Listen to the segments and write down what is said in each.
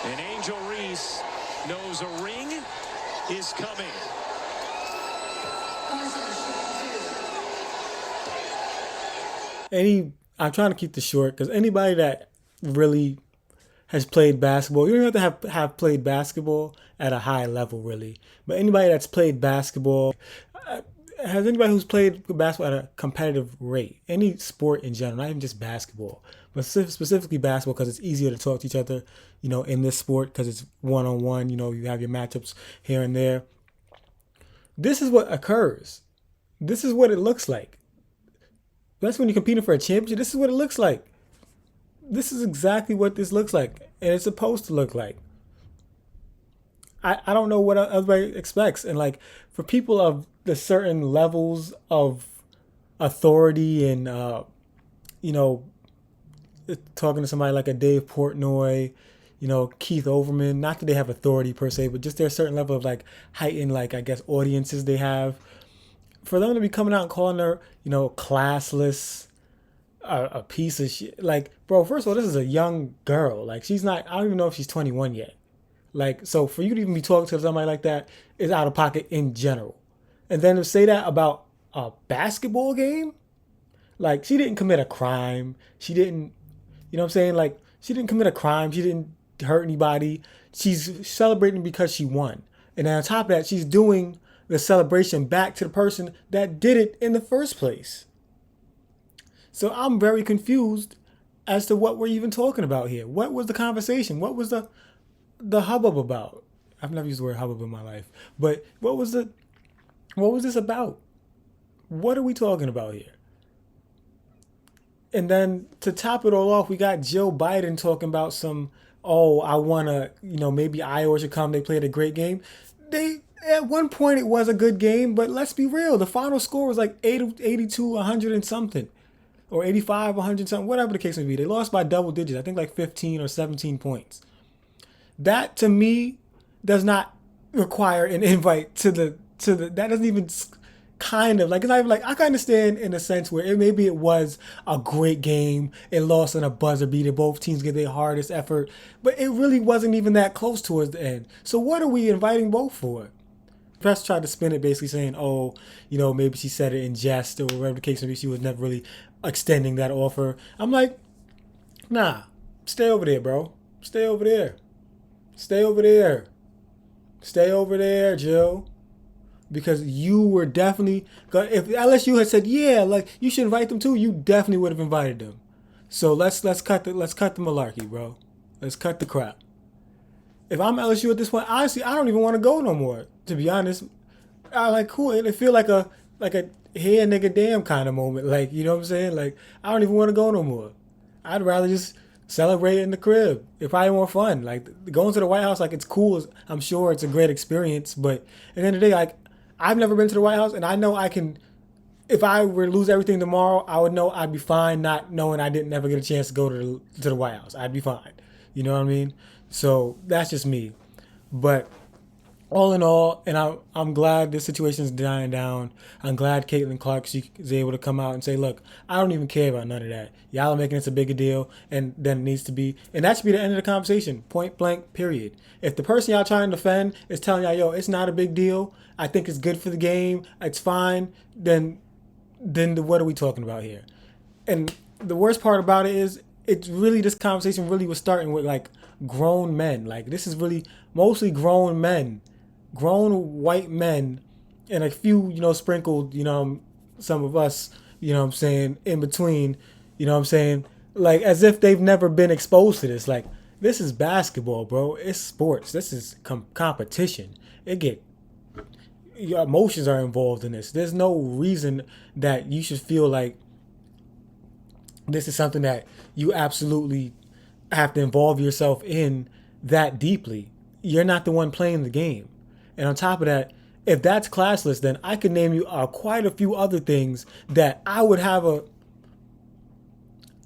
And Angel Reese knows a ring is coming. I'm trying to keep this short because anybody that really has played basketball, you don't have to have played basketball at a high level, really. But anybody that's played basketball, has anybody who's played basketball at a competitive rate, any sport in general, not even just basketball, but specifically basketball because it's easier to talk to each other, in this sport because it's one-on-one, you have your matchups here and there. This is what occurs. This is what it looks like. That's when you're competing for a championship. This is what it looks like. This is exactly what this looks like, and it's supposed to look like. I don't know what everybody expects, and like for people of the certain levels of authority and you know talking to somebody like a Dave Portnoy, Keith Overman, not that they have authority per se, but just their certain level of like heightened, like I guess audiences they have. For them to be coming out and calling her, classless, a piece of shit. Like, bro, first of all, this is a young girl. Like, she's not, I don't even know if she's 21 yet. Like, so for you to even be talking to somebody like that is out of pocket in general. And then to say that about a basketball game, like, she didn't commit a crime. She didn't, you know what I'm saying? Like, she didn't commit a crime. She didn't hurt anybody. She's celebrating because she won. And then on top of that, she's doing the celebration back to the person that did it in the first place. So I'm very confused as to what we're even talking about here. What was the conversation? What was the hubbub about? I've never used the word hubbub in my life, but what was this about? What are we talking about here? And then to top it all off, we got Joe Biden talking about I want to, maybe Iowa should come. They played a great game. At one point it was a good game, but let's be real. The final score was like 82, 100 and something. Or 85, 100 something, whatever the case may be. They lost by double digits. I think like 15 or 17 points. That to me does not require an invite to the that doesn't even kind of like, it's not even like, I can understand in a sense where maybe it was a great game. It lost on a buzzer beater. Both teams gave their hardest effort, but it really wasn't even that close towards the end. So what are we inviting both for? Press tried to spin it basically saying, maybe she said it in jest or whatever the case may be. She was never really extending that offer. I'm like, nah, stay over there, bro. Stay over there. Stay over there. Stay over there, Jill. Because you were definitely, if LSU had said, yeah, like you should invite them too, you definitely would have invited them. So let's cut the malarkey, bro. Let's cut the crap. If I'm LSU at this point, honestly, I don't even want to go no more. To be honest, I like cool. It feel like a here nigga damn kind of moment. Like, you know what I'm saying? Like, I don't even want to go no more. I'd rather just celebrate in the crib. It's probably more fun. Like going to the White House, like it's cool. I'm sure it's a great experience. But at the end of the day, like I've never been to the White House, and I know I can. If I were to lose everything tomorrow, I would know I'd be fine, not knowing I didn't ever get a chance to go to the White House. I'd be fine. You know what I mean? So that's just me. But all in all, and I'm glad this situation is dying down. I'm glad Caitlin Clark is able to come out and say, look, I don't even care about none of that. Y'all are making this a bigger deal and than it needs to be. And that should be the end of the conversation. Point blank, period. If the person y'all trying to defend is telling y'all, it's not a big deal, I think it's good for the game, it's fine, then what are we talking about here? And the worst part about it is, it's really, this conversation really was starting with like grown men. Like this is really mostly grown men, grown white men, and a few, sprinkled, some of us, what I'm saying, in between, what I'm saying, like as if they've never been exposed to this. Like this is basketball, bro. It's sports. This is competition. Your emotions are involved in this. There's no reason that you should feel like this is something that you absolutely have to involve yourself in that deeply. You're not the one playing the game. And on top of that, if that's classless, then I could name you quite a few other things that I would have a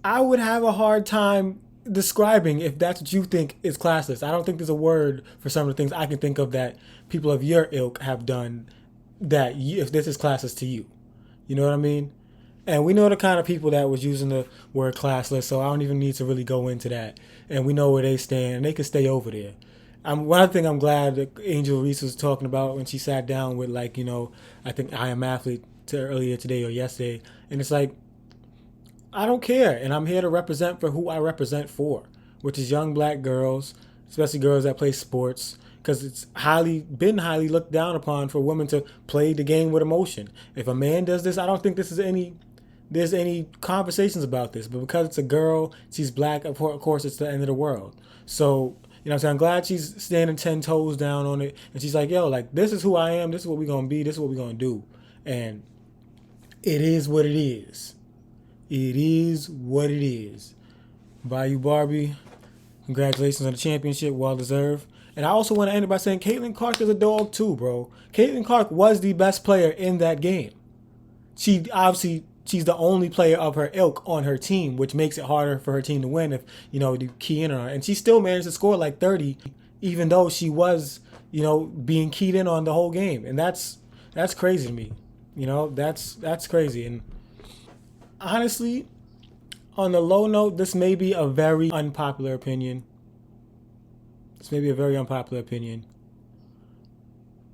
hard time describing if that's what you think is classless. I don't think there's a word for some of the things I can think of that people of your ilk have done if this is classless to you. You know what I mean? And we know the kind of people that was using the word classless, so I don't even need to really go into that. And we know where they stand, and they can stay over there. One thing I'm glad that Angel Reese was talking about when she sat down with, like, I think I Am Athlete earlier today or yesterday. And it's like, I don't care. And I'm here to represent for who I represent for, which is young black girls, especially girls that play sports. Because it's been highly looked down upon for women to play the game with emotion. If a man does this, I don't think there's any conversations about this. But because it's a girl, she's black, of course it's the end of the world. So, what I'm saying? I'm glad she's standing 10 toes down on it. And she's like, yo, like, this is who I am. This is what we're going to be. This is what we're going to do. And it is what it is. It is what it is. Bayou Barbie, congratulations on the championship. Well deserved. And I also want to end it by saying Caitlin Clark is a dog too, bro. Caitlin Clark was the best player in that game. She's the only player of her ilk on her team, which makes it harder for her team to win if, you key in on her. And she still managed to score like 30, even though she was, being keyed in on the whole game. And that's crazy to me. That's crazy. And honestly, on the low note, this may be a very unpopular opinion.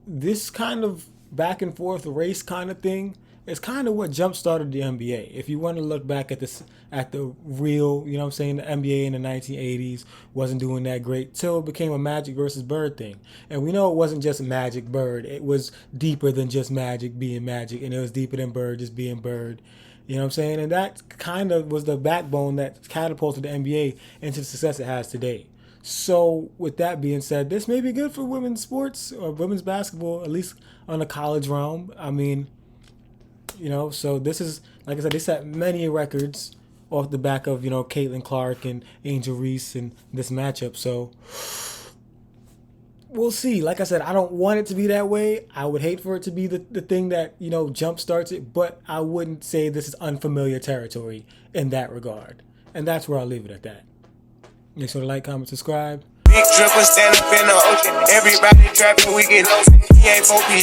This kind of back and forth race kind of thing is kind of what jump started the NBA. If you want to look back at the real, the NBA in the 1980s wasn't doing that great till it became a Magic versus Bird thing. And we know it wasn't just Magic Bird. It was deeper than just Magic being Magic, and it was deeper than Bird just being Bird. And that kind of was the backbone that catapulted the NBA into the success it has today. So with that being said, this may be good for women's sports or women's basketball, at least on the college realm. I mean, so this is, like I said, they set many records off the back of, Caitlin Clark and Angel Reese and this matchup. So we'll see. Like I said, I don't want it to be that way. I would hate for it to be the thing that, jump starts it, but I wouldn't say this is unfamiliar territory in that regard. And that's where I'll leave it at that. Make sure to like, comment, subscribe. Big dripper stand up in the ocean. Everybody trapping, we get lost. He ain't focused.